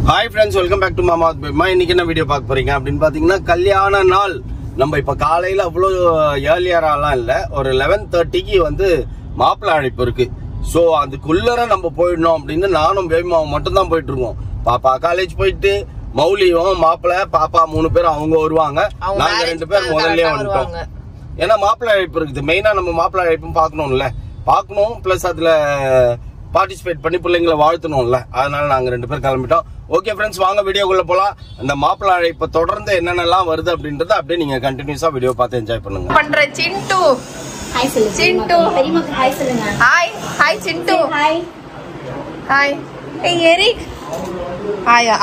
Hi friends, welcome back to மாமாத் பேமா. இன்னைக்கு என்ன வீடியோ பார்க்க போறீங்க அப்படின்னு பாத்தீங்கன்னா, கல்யாண நாள். நம்ம இப்ப காலையில அவ்வளவு ஏர்லியராலாம் இல்ல, ஒரு 11:30க்கு வந்து மாப்பிள்ளை அழைப்பு இருக்கு. சோ அதுக்குள்ளர நம்ம போயிடணும் அப்படின்னு நானும் பேமாவும் மட்டும் தான் போயிட்டு இருக்கோம். பாப்பா காலேஜ் போயிட்டு, மௌலியும் மாப்பிள்ளை பாப்பா 3 பேரும் அவங்க வருவாங்க. நாங்க 2 பேர் முதல்லயே வந்துட்டோம். ஏன்னா மாப்பிள்ளை அழைப்பு இருக்குது. மெயினா நம்ம மாப்பிள்ளை அழைப்பும் பார்க்கணும். பிளஸ் அதுல பார்ட்டிசிபேட் பண்ணி பிள்ளைங்களை வாழ்த்தணும்ல, அதனால நாங்க 2 பேர் கிளம்பிட்டோம். ஓகே ஃப்ரெண்ட்ஸ், வாங்க வீடியோக்குள்ள போலாம். அந்த மாப்பிள்ளை அழைப்பை தொடர்ந்து என்னென்னலாம் வருது அப்படின்றத அப்படியே நீங்க கண்டினியூஸா வீடியோ பார்த்து என்ஜாய் பண்ணுங்க. பண்ற சிண்டு ஹாய் சொல்லு. சிண்டு பெரியம்மாக்கு ஹாய் சொல்லுங்க. ஹாய் சிண்டு. ஹாய் ஏய் எரிக் ஹாயா.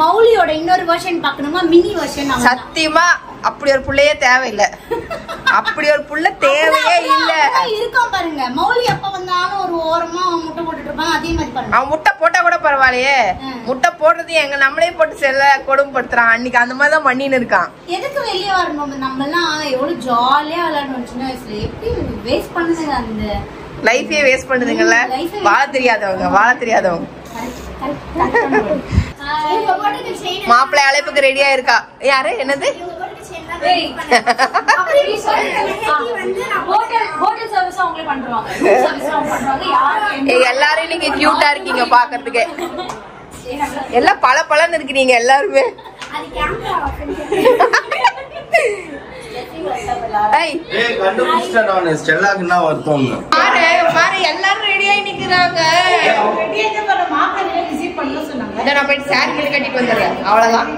மௌலியோட இன்னொரு வெர்ஷன் பார்க்கணுமா? Mini version. சத்தியமா அப்படி ஒரு புள்ளையே தேவையில்லை. அப்படி ஒரு புள்ள தேவையே இல்ல. இருக்கும் பாருங்க, மௌலி எப்ப வந்தாலும் ஒரு ஓரமா முட்டை போட்டுட்டு இருப்பாங்க. அதே மாதிரி பாருங்க, அவன் முட்டை போட்டா கூட பரவாயில்லையே. முட்டை போடுறது எங்க நம்மளே போட்டு செல்ல கொடுமைப்படுத்துறான். அன்னைக்கு அந்த மாதிரி தான் பண்ணின்னு இருக்கான். எதுக்கு வெளியே வரணும்? நம்ம எல்லாம் எவ்வளவு ஜாலியா விளையாடணும் சின்ன வயசுல. எப்படி வேஸ்ட் பண்ணுங்க, அந்த லைஃபே வேஸ்ட் பண்ணுதுங்கல்ல. வாழ தெரியாதவங்க. மாப்பிள்ளை அழைப்புக்கு ரெடியா இருக்கா? யாரு? என்னது? எல்லாரும் நீங்க கியூட்டா இருக்கீங்க பாக்கிறதுக்கு. எல்லாம் பல பலன்னு இருக்கிறீங்க எல்லாருமே. எல்லாரும் ரெடியா நிக்கிறாங்க. நான் போயிட்டு சாரி கட்டிட்டு வந்துடுறேன், அவ்வளவுதான்.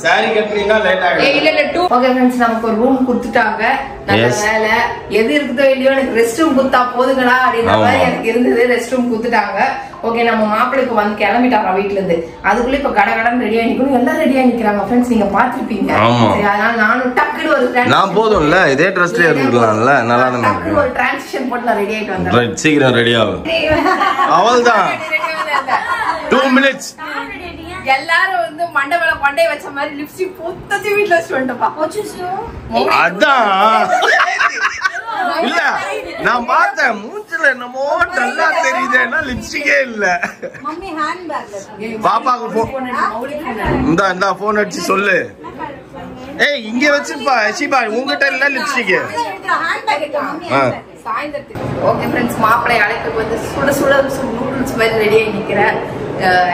சாரி கட்டினா லேட் ஆகும். இல்ல 2. ஓகே फ्रेंड्स, நமக்கு ஒரு ரூம் கொடுத்துட்டாங்க. நல்ல வேலை. எது இருக்குதோ இல்லையோ, எனக்கு ரெஸ்ட் ரூம் கொடுத்தா போதுங்களா அப்படின்ற மாதிரி எனக்கு இருந்தது. ரெஸ்ட் ரூம் கொடுத்துட்டாங்க. ஓகே, நம்ம மாப்பிள்ளை இப்ப வந்து கிளம்பிட்டாங்க வீட்டுல இருந்து. அதுக்குள்ள இப்ப கடகடன் ரெடியா நிக்கணும். எல்லாம் ரெடியா நிக்கிறாங்க ஃப்ரெண்ட்ஸ், நீங்க பாத்துருப்பீங்க. அதனால நானும் டக்குனு ஒரு நான் போதும்ல, இதே ட்ரெஸ்லயே இருக்கலாம்ல. நல்லா தான் இருக்கு. ஒரு டிரான்சிஷன் போட்டு நான் ரெடி ஆயிட்டு வந்தேன். சீக்கிரம் ரெடி ஆகும். அவ்வளவுதான், 2 minutes. எல்லாரும் வந்து மண்டபல கொண்டே வச்ச மாதிரி லிப்ஸ்டிக் பூத்தத்தி வீட்ல வச்சு வந்துட்டப்பா. அதான் இல்ல, நான் பார்த்தேன் மூஞ்சில என்னமோ நல்லா தெரியுதுன்னா லிப்ஸ்டிக்கே இல்ல. மம்மி ஹேண்ட் பேக்ல பாப்பாக்கு இந்த போன் அடிச்சு சொல்லு. ஏய் இங்க வச்சுப்பா ஷிபா, உங்ககிட்ட இல்ல லிப்ஸ்டிக். ஓகே ஃப்ரெண்ட்ஸ், மாப்பிள்ளை அழைப்புக்கு வந்து சுட சுட நூடுல்ஸ் மாதிரி ரெடி ஆகி நிக்கிறேன்.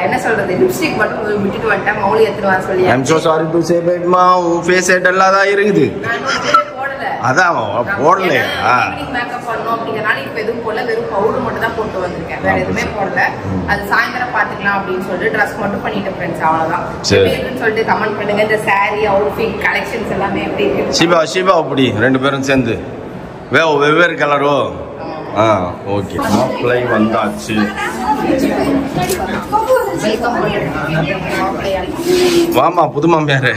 என்ன சொல்றது, லிப்ஸ்டிக் மட்டும் விட்டுட்டு வந்துட்டேன். மௌலி எடுத்துட்டு வர சொல்லி. I am so sorry to say but மா, உன் ஃபேஸ் டல்லா தான் இருக்குது. அதான் போடலையா? மேக்கப் பண்ணணும் அப்படிங்கறனால இப்ப எதுவும் போடல, வெறும் பவுடர் மட்டும் தான் போட்டு வந்திருக்கேன். வேற எதுவுமே போடல. அது சாயந்தரம் பாத்துக்கலாம் அப்படின்னு சொல்லிட்டு ட்ரெஸ் மட்டும் பண்ணிட்டேன் ஃப்ரெண்ட்ஸ், அவ்வளவுதான். எப்படின்னு சொல்லிட்டு கமெண்ட் பண்ணுங்க. இந்த சாரி அவுட்ஃபிட் கலெக்ஷன்ஸ் எல்லாமே எப்படி இருக்கு? ஷிபா அப்படி 2 பேரும் சேர்ந்து வெவ்வேறு கலரோ? ஓகே. மாப்பிள்ளை வந்தாச்சு. வாமா புது மாமியாரு.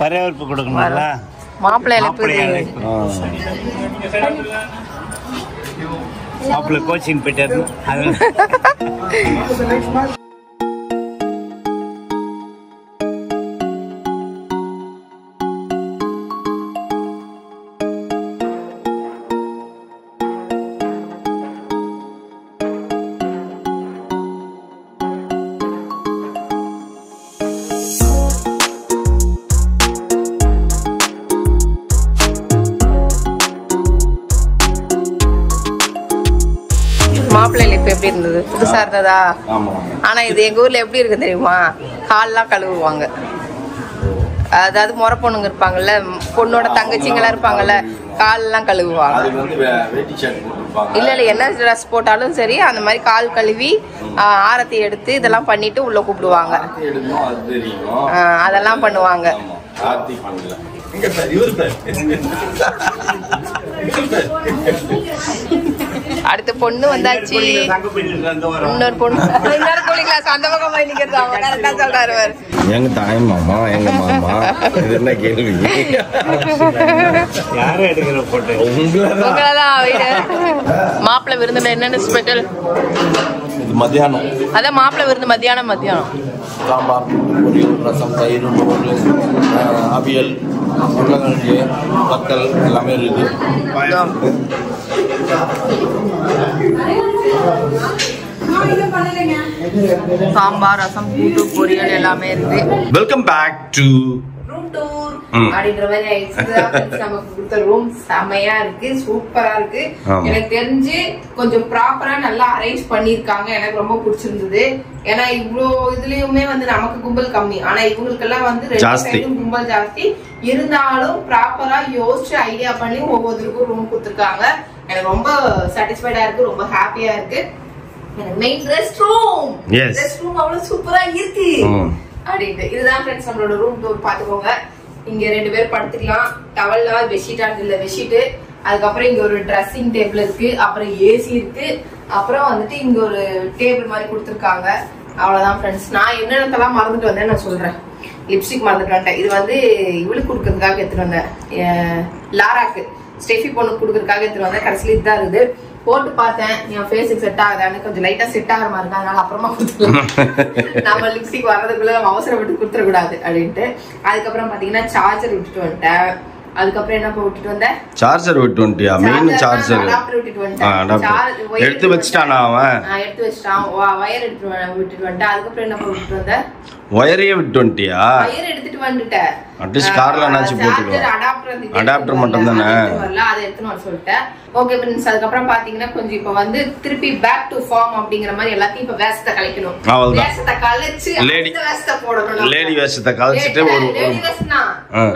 வரவேற்பு கொடுக்கணும்ல மாப்பிள்ளை மாப்பிள்ளை கோச்சிங் போயிட்டாரு. மாப்பிள்ளை லிப் எப்படி இருந்தது? புதுசா இருந்ததா? ஆனா இது எங்க ஊர்ல எப்படி இருக்கு தெரியுமா? கால்லாம் கழுவுவாங்க. அதாவது முறை பொண்ணுங்க இருப்பாங்கல்ல, பொண்ணோட தங்கச்சிங்களா இருப்பாங்கல்ல, கால்லாம் கழுவுவாங்க. இல்ல என்ன ட்ரெஸ் போட்டாலும் சரி, அந்த மாதிரி கால் கழுவி ஆரத்தி எடுத்து இதெல்லாம் பண்ணிட்டு உள்ள கூப்பிடுவாங்க. அதெல்லாம் பண்ணுவாங்க. அடுத்த பொண்ணு வந்தாச்சு. இன்னொரு பொண்ணு இன்னொரு கூலிங் கிளாஸ் அந்த பக்கம் போய் நிக்கிறது. அவங்க கரெக்டா சொல்றாரு பாரு. எங்க தாய் மாமா எங்க மாமா இது என்ன கேள்வி? யாரும் எடுக்கிற போட்டோ உங்களதான் வீடு. மாப்பிள்ளை விருந்துல என்னென்ன ஸ்பெஷல்? இது மத்தியானம். அதான் மாப்பிள்ளை விருந்து மத்தியானம். சாம்பார், பொரியல், ரசம், தயிர், மோர், அவியல், உருளைக்கிழங்கு, வத்தல் எல்லாமே இருக்கு. சாம்பார், ரசம், கூட்டு, பொரியல் எல்லாமே இருக்கு. Welcome back to room tour அப்படின்ற மாதிரி ஆயிடுச்சு. நமக்கு கொடுத்த ரூம் செமையா இருக்கு, சூப்பரா இருக்கு. எனக்கு தெரிஞ்சு கொஞ்சம் ப்ராப்பரா நல்லா அரேஞ்ச் பண்ணிருக்காங்க. எனக்கு ரொம்ப பிடிச்சிருந்தது. ஏன்னா இவ்வளோ இதுலயுமே வந்து நமக்கு கும்பல் கம்மி, ஆனா இவங்களுக்கு எல்லாம் வந்து ரெண்டு சைடும் கும்பல் ஜாஸ்தி. இருந்தாலும் ப்ராப்பரா யோசிச்சு ஐடியா பண்ணி ஒவ்வொருத்தருக்கும் ரூம் கொடுத்துருக்காங்க. எனக்கு ரொம்ப சாட்டிஸ்ஃபைடா இருக்கு, ரொம்ப ஹாப்பியா இருக்கு. மெயின் ரெஸ்ட் ரூம் அவ்வளவு சூப்பரா இருக்கு அப்படின்ட்டு. இதுதான் ஃப்ரெண்ட்ஸ் நம்மளோட ரூம் டூர். பாத்துக்கோங்க. இங்க 2 பேர் படுத்துக்கலாம். டவல்லா பெட்ஷீட்டா இல்ல பெட்ஷீட். அதுக்கப்புறம் இங்க ஒரு ட்ரெஸ்ஸிங் டேபிள் இருக்கு. அப்புறம் ஏசி இருக்கு. அப்புறம் வந்துட்டு இங்க ஒரு டேபிள் மாதிரி கொடுத்துருக்காங்க. அவ்வளவுதான் ஃப்ரெண்ட்ஸ். நான் என்னென்னலாம் மறந்துட்டு வந்தேன் நான் சொல்றேன். லிப்ஸ்டிக் மறந்துட்டு வந்துட்டேன். இது வந்து இவளுக்கு கொடுக்கறதுக்காக எடுத்துட்டு வந்தேன். லாராக்கு ஸ்டெஃபி பொண்ணுக்கு கொடுக்கறதுக்காக எடுத்துட்டு வந்தேன். கடைசியில் இதுதான் இருக்குது. போட்டு பார்த்தேன், என் ஃபேஸுக்கு செட் ஆகுதான்னு. கொஞ்சம் லைட்டா செட் ஆகிற மாதிரி இருக்கு. அதனால அப்புறமா கொடுத்துக்கலாம். நம்ம லிப்ஸ்டிக் வர்றதுக்குள்ள நம்ம அவசரப்பட்டு கொடுத்துடக்கூடாது அப்படின்ட்டு. அதுக்கப்புறம் பாத்தீங்கன்னா சார்ஜர் விட்டுட்டு வந்துட்டேன். அதுக்கப்புறம் என்ன விட்டுட்டு வந்தேன்? சார்ஜர் விட்டு வந்துட்டியா? மெயின் சார்ஜர் அடாப்டர் விட்டுட்டு வந்துட்டேன். எடுத்து வச்சிட்டானா அவன்? எடுத்து வச்சிட்டான். வயர் விட்டுட்டு வந்துட்டேன். அதுக்கப்புறம் என்ன விட்டுட்டு வந்தேன்? வயரையே விட்டு வந்துட்டியா? வயர் எடுத்துட்டு வந்துட்டேன். அட்லீஸ்ட் கார்ல நாச்சு போட்டுக்கலாம். அடாப்டர் மட்டும் தானே அதை எடுத்துன்னு வர சொல்லிட்டேன். Okay friends. அதுக்கப்புறம் பாத்தீங்கன்னா கொஞ்சம் இப்ப வந்து திருப்பி பேக் டு ஃபார்ம் அப்படிங்கிற மாதிரி எல்லாத்தையும் இப்ப வேஷத்தை கழிக்கணும். வேஷத்தை கழிச்சு வேஷத்தை போடணும். லேடி வேஷத்தை கழிச்சிட்டு ஒரு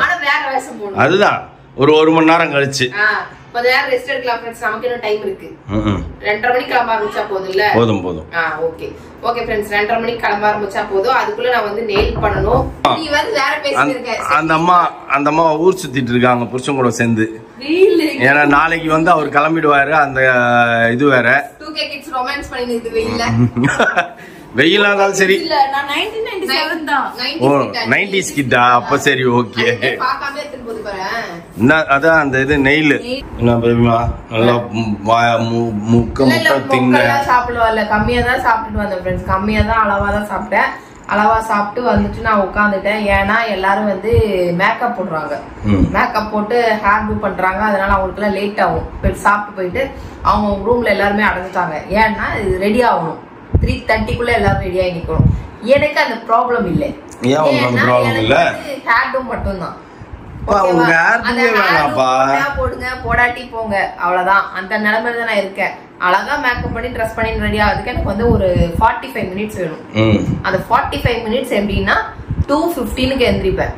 ஆனா வேற வேஷம் போடணும். அதுதான் ஒரு மணி நேரம் கழிச்சு கொஞ்ச நேரம் ரெஸ்ட் எடுக்கலாம் ஃப்ரெண்ட்ஸ். நமக்கு இன்னும் டைம் இருக்கு. 2:30 மணிக்கு கிளம்ப ஆரம்பிச்சா போதும் இல்ல? போதும். Okay friends. 2:30 மணிக்கு கிளம்ப ஆரம்பிச்சா போதும். அதுக்குள்ள நான் வந்து நெயில் பண்ணணும். நீ வந்து வேற பேசிட்டு இருக்க. அந்த அம்மா ஊர் சுத்திட்டு இருக்காங்க புருஷன் கூட சேர்ந்து. ஏன்னா நாளைக்கு வந்து அவர் கிளம்பிடுவாரு. அந்த இது வேற 2K kids ரொமான்ஸ் பண்ணிட்டு இருக்கு வெயில்ல. வெயிலா இருந்தாலும் சரி. இல்ல நான் 1997 தான். 90s கிட்டா? அப்ப சரி ஓகே. பாக்காம எடுத்து போடு பாறேன். அதான் அந்த இது நெயில் என்ன பேபிமா நல்லா முக்க திங்க சாப்பிடுவார்ல. கம்மியா தான் சாப்பிட்டுட்டு வந்தேன் ஃப்ரெண்ட்ஸ். கம்மியா தான் அளவா தான் சாப்பிட்டேன். அளவா சாப்பிட்டு வந்துட்டு நான் உட்காந்துட்டேன். ஏன்னா எல்லாரும் வந்து மேக்கப் போடுறாங்க. மேக்கப் போட்டு ஹேர் டூ பண்றாங்க. அதனால அவங்களுக்கு எல்லாம் லேட் ஆகும். போயிட்டு சாப்பிட்டு போயிட்டு அவங்க ரூம்ல எல்லாருமே அடைஞ்சிட்டாங்க. ஏன்னா இது ரெடி ஆகணும். 3:30க்குள்ள எல்லாரும் ரெடி ஆகி நிக்கணும். எனக்கு அந்த ப்ராப்ளம் இல்லை. ஹேர் டூ மட்டும் தான். போடுங்க போடாட்டி போங்க அவ்வளவுதான். அந்த நிலைமையில தான் நான் இருக்கேன். அழகா மேக்கப் பண்ணி ட்ரெஸ் பண்ணி ரெடி ஆகுதுக்கு எனக்கு வந்து ஒரு 45 மினிட்ஸ் வேணும். அந்த 45 மினிட்ஸ் எப்படின்னா 2:15க்கு எந்திரிப்பேன்.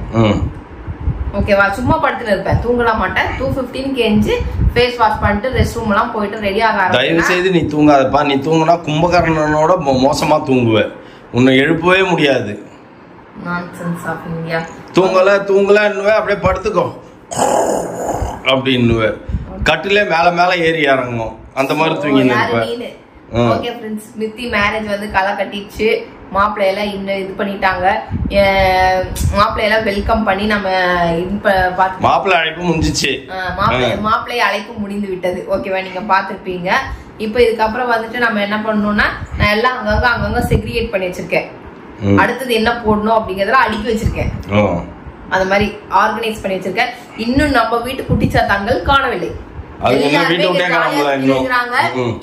ஓகேவா? சும்மா படுத்துட்டு இருப்பேன், தூங்கலாம் மாட்டேன். 2:15க்கு எஞ்சி ஃபேஸ் வாஷ் பண்ணிட்டு ரெஸ்ட் ரூம் எல்லாம் போயிட்டு ரெடி ஆக ஆரம்பிச்சேன். தயவு செய்து நீ தூங்காதப்பா. நீ தூங்குனா கும்பகர்ணனோட மோசமா தூங்குவ. உன்னை எழுப்பவே முடியாது. Nonsense of India. தூங்கலன்னுவே அப்படியே படுத்துக்கோ அப்படின்னு கட்டிலே மேல ஏறி இறங்கும். அந்த மாதிரி தூங்கின்னு இருப்பேன். Okay friends. மித்தி மேரேஜ் வந்து களை கட்டிடுச்சு. மாப்பிள்ளையெல்லாம் இன்னும் இது பண்ணிட்டாங்க. மாப்பிள்ளையெல்லாம் வெல்கம் பண்ணி நம்ம மாப்பிள்ளை அழைப்பு முடிஞ்சிச்சு. மாப்பிள்ளை அழைப்பு முடிந்து விட்டது. ஓகேவா? நீங்க பாத்துருப்பீங்க. இப்ப இதுக்கப்புறம் வந்துட்டு நம்ம என்ன பண்ணணும்னா நான் எல்லாம் அங்கங்க செக்ரிகேட் பண்ணி வச்சிருக்கேன். அடுத்தது என்ன போடணும் அப்படிங்கறத அடுக்கி வச்சிருக்கேன். அந்த மாதிரி ஆர்கனைஸ் பண்ணி வச்சிருக்கேன். இன்னும் நம்ம வீட்டு குட்டிச்சாத்தாங்கள் காணவில்லை.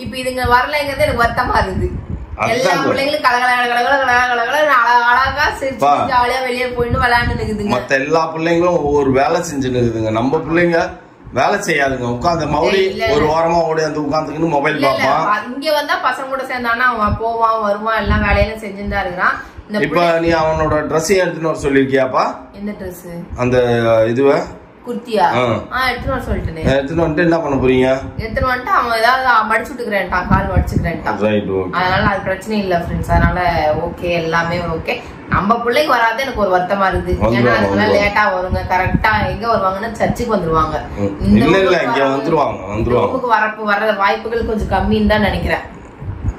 இப்ப இதுங்க வரலங்கிறது எனக்கு வருத்தமா இருந்தது. எல்லா பிள்ளைங்களும் அழகா சிரிச்சு ஜாலியா வெளியே போயிட்டு விளையாண்டு இருக்குதுங்க. மத்த எல்லா பிள்ளைங்களும் ஒவ்வொரு வேலை செஞ்சுன்னு இருக்குதுங்க. நம்ம பிள்ளைங்க வேலை செய்யாதுங்க. உட்காந்து மௌலி ஒரு வாரமா ஓடி அந்த உட்காந்துக்கிட்டு மொபைல் பார்ப்பான். இங்க வந்தா பசங்க கூட சேர்ந்தானா அவன் போவான் வருவான் எல்லா வேலையிலும் செஞ்சுதான் இருக்கிறான். இப்ப நீ அவனோட ட்ரெஸ் எடுத்துன்னு வர சொல்லிருக்கியாப்பா? எந்த ட்ரெஸ்? அந்த இதுவ குர்த்தியா எடுத்துட்டு வர சொல்லிட்டேன். எடுத்துட்டு வந்துட்டு என்ன பண்ண போறீங்க? எடுத்துட்டு வந்துட்டு அவன் ஏதாவது மடிச்சு விட்டுக்கிறேன்ட்டான், கால் மடிச்சுக்கிறேன்ட்டான். அதனால அது பிரச்சனை இல்ல ஃப்ரெண்ட்ஸ். அதனால ஓகே, எல்லாமே ஓகே. நம்ம பிள்ளைக்கு வராது எனக்கு ஒரு வருத்தமா இருக்குது. ஏன்னா அதுக்கெல்லாம் லேட்டா வருங்க. கரெக்டா எங்க வருவாங்கன்னா சர்ச்சுக்கு வந்துருவாங்க. வர வாய்ப்புகள் கொஞ்சம் கம்மின்னு தான் நினைக்கிறேன்.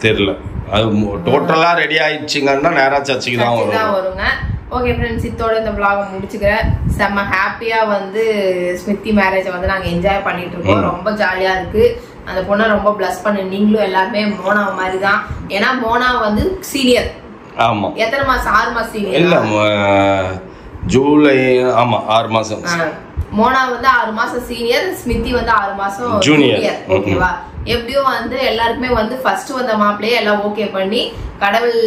தெரியல, அது டோட்டலா ரெடி ஆயிடுச்சுங்கன்னா நேரா சர்ச்சுக்கு தான் வருங்க. ஓகே ஃப்ரெண்ட்ஸ், இதோட இந்த vlog முடிச்சுக்கிறேன். செம்ம ஹாப்பியா வந்து ஸ்மித்தி மேரேஜை வந்து நாங்க என்ஜாய் பண்ணிட்டு இருக்கோம். ரொம்ப ஜாலியா இருக்கு. அந்த பொண்ணை ரொம்ப பிளஸ் பண்ணு. நீங்களும் எல்லாருமே மோனா மாதிரி தான். ஏன்னா மோனா வந்து சீனியர். ஆமா. எத்தனை மாசம்? 6 மாசம் சீனியர். இல்ல, ஜூலை. ஆமா, 6 மாசம். மோனா வந்து 6 மாசம் சீனியர், ஸ்மித்தி வந்து 6 மாசம் ஜூனியர். ஓகேவா? எப்படியும் வந்து எல்லாருக்குமே வந்து ஃபர்ஸ்ட் வந்த மாப்பிள்ளையே எல்லாம் ஓகே பண்ணி கடவுள்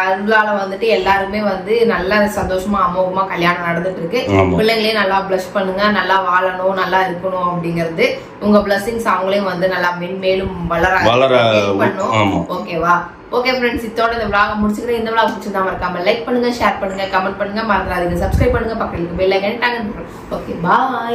அருளால வந்துட்டு எல்லாருமே வந்து நல்ல சந்தோஷமா அமோகமா கல்யாணம் நடந்துட்டு இருக்கு. பிள்ளைங்களையும் நல்லா பிளஸ் பண்ணுங்க, நல்லா வாழணும், நல்லா இருக்கணும் அப்படிங்கிறது உங்க பிளஸிங்ஸ் அவங்களையும் வந்து நல்லா மென்மேலும் வளர பண்ணும். ஓகேவா? ஓகே ஃப்ரெண்ட்ஸ், இதோட இந்த vlog முடிச்சுக்கிறேன். இந்த vlog பிடிச்சிருந்தா மறக்காம லைக் பண்ணுங்க, ஷேர் பண்ணுங்க, கமெண்ட் பண்ணுங்க, மறந்துடாதீங்க சப்ஸ்கிரைப் பண்ணுங்க, பக்கத்துல பெல் ஐகான் டாங்க. ஓகே, பாய்.